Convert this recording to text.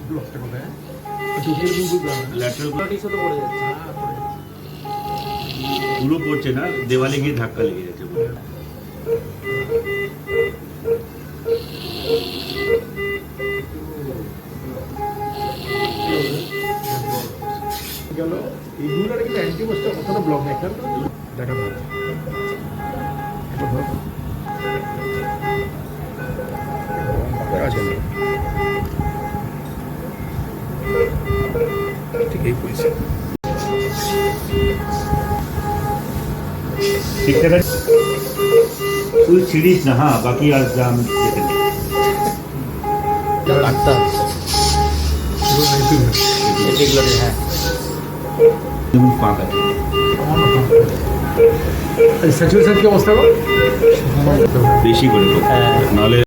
ব্লকটা কোথায় lateral tissue তো পড়ে যাচ্ছে। পুরো পড়ছে না, দেওয়ালে গিয়ে ধাক্কা লেগে যাচ্ছে পুরো। গেল এইগুলোর কিন্তু অ্যান্টিবায়োটিক কতটা ব্লক নেই কেন দেখা ভালো ঠিক এই পয়সা ঠিকঠাক আছে তুই ছিড়িস না। হ্যাঁ, বাকি আর জাম যেতে নেই। আটটা এগুলো হ্যাঁ যেমন পাক আছে। স্যাচুরেশন কি অবস্থা গো বেশি করে হ্যাঁ। নাহলে